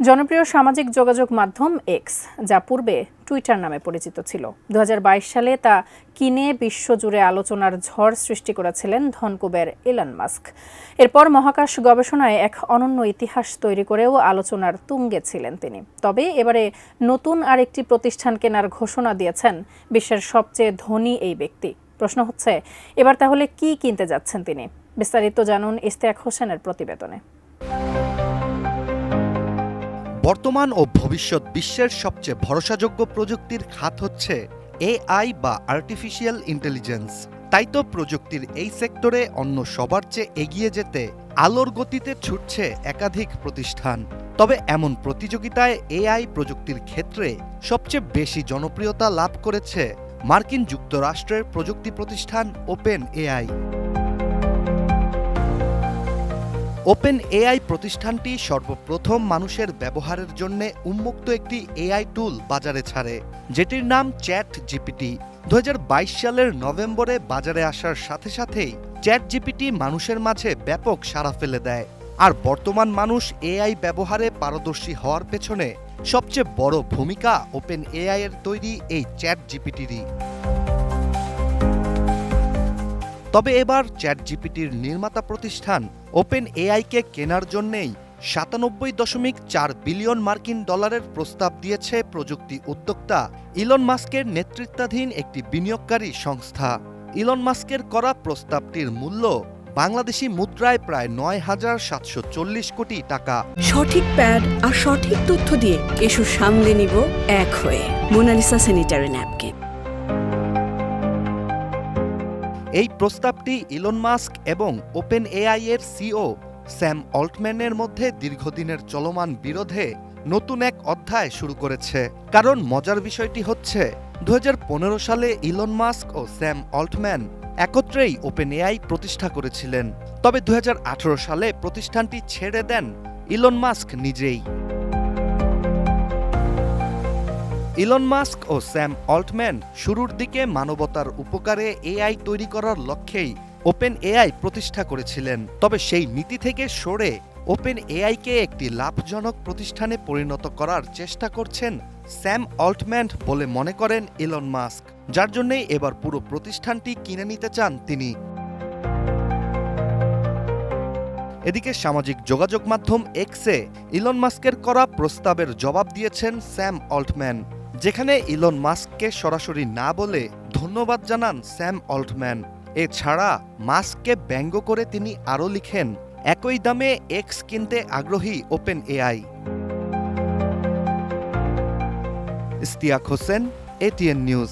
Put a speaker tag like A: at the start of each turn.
A: জনপ্রিয় সামাজিক যোগাযোগ মাধ্যম এক্স, যা পূর্বে টুইটার নামে পরিচিত ছিল, ২০২২ সালে তা কিনে বিশ্বজুড়ে আলোচনার ঝড় সৃষ্টি করেছিলেন ধনকুবের ইলন মাস্ক। এরপর মহাকাশ গবেষণায় এক অনন্য ইতিহাস তৈরি করেও আলোচনার তুঙ্গে ছিলেন তিনি। তবে এবারে নতুন আরেকটি প্রতিষ্ঠান কেনার ঘোষণা দিয়েছেন বিশ্বের সবচেয়ে ধনী এই ব্যক্তি। প্রশ্ন হচ্ছে, এবার তাহলে কি কিনতে যাচ্ছেন তিনি? বিস্তারিত জানুন ইশতিয়াক হোসেনের প্রতিবেদনে।
B: বর্তমান ও ভবিষ্যৎ বিশ্বের সবচেয়ে ভরসাযোগ্য প্রযুক্তির খাত হচ্ছে এআই বা আর্টিফিশিয়াল ইন্টেলিজেন্স। তাই তো প্রযুক্তির এই সেক্টরে অন্য সবার চেয়ে এগিয়ে যেতে আলোর গতিতে ছুটছে একাধিক প্রতিষ্ঠান। তবে এমন প্রতিযোগিতায় এআই প্রযুক্তির ক্ষেত্রে সবচেয়ে বেশি জনপ্রিয়তা লাভ করেছে মার্কিন যুক্তরাষ্ট্রের প্রযুক্তি প্রতিষ্ঠান ওপেন এআই। ওপেন এআই প্রতিষ্ঠানটি সর্বপ্রথম মানুষের ব্যবহারের জন্য উন্মুক্ত একটি এআই টুল বাজারে ছাড়ে, যেটির নাম চ্যাট জিপিটি। ২০২২ সালের নভেম্বরে বাজারে আসার সাথে সাথেই চ্যাট জিপিটি মানুষের মাঝে ব্যাপক সাড়া ফেলে দেয়। আর বর্তমান মানুষ এআই ব্যবহারে পারদর্শী হওয়ার পেছনে সবচেয়ে বড় ভূমিকা ওপেন এআই এর তৈরি এই চ্যাট জিপিটিরই। তবে এবার চ্যাট জিপিটির নির্মাতা প্রতিষ্ঠান ওপেন এআইকে কেনার জন্যেই ৯৭.৪ বিলিয়ন মার্কিন ডলারের প্রস্তাব দিয়েছে প্রযুক্তি উদ্যোক্তা ইলন মাস্কের নেতৃত্বাধীন একটি বিনিয়োগকারী সংস্থা। ইলন মাস্কের করা প্রস্তাবটির মূল্য বাংলাদেশি মুদ্রায় প্রায় ৯,৭৪০ কোটি টাকা।
C: সঠিক প্যাড আর সঠিক তথ্য দিয়ে কেশু সামলে নিব এক হয়ে। Monalisa sanitary napkin.
B: এই প্রস্তাবটি ইলন মাস্ক এবং ওপেন এআই এর সিইও স্যাম অল্টম্যানের মধ্যে দীর্ঘদিনের চলমান বিরোধে নতুন এক অধ্যায় শুরু করেছে। কারণ মজার বিষয়টি হচ্ছে ২০১৫ সালে ইলন মাস্ক ও স্যাম অল্টম্যান একত্রেই ওপেন এআই প্রতিষ্ঠা করেছিলেন। তবে ২০১৮ সালে প্রতিষ্ঠানটি ছেড়ে দেন ইলন মাস্ক নিজেই। ইলন মাস্ক ও স্যাম অল্টম্যান শুরুর দিকে মানবতার উপকারে এআই তৈরি করার লক্ষ্যেই ওপেন এআই প্রতিষ্ঠা করেছিলেন। তবে সেই নীতি থেকে সরে ওপেন এআইকে একটি লাভজনক প্রতিষ্ঠানে পরিণত করার চেষ্টা করছেন স্যাম অল্টম্যান বলে মনে করেন ইলন মাস্ক, যার জন্যই এবার পুরো প্রতিষ্ঠানটি কিনে নিতে চান তিনি। এদিকে সামাজিক যোগাযোগ মাধ্যম এক্সে ইলন মাস্কের করা প্রস্তাবের জবাব দিয়েছেন স্যাম অল্টম্যান, যেখানে ইলন মাস্ককে সরাসরি না বলে ধন্যবাদ জানান স্যাম অল্টম্যান। এছাড়া মাস্ককে ব্যঙ্গ করে তিনি আরও লিখেন, একই দামে এক্স কিনতে আগ্রহী open AI. Ishtiaq Hossain, ATN news.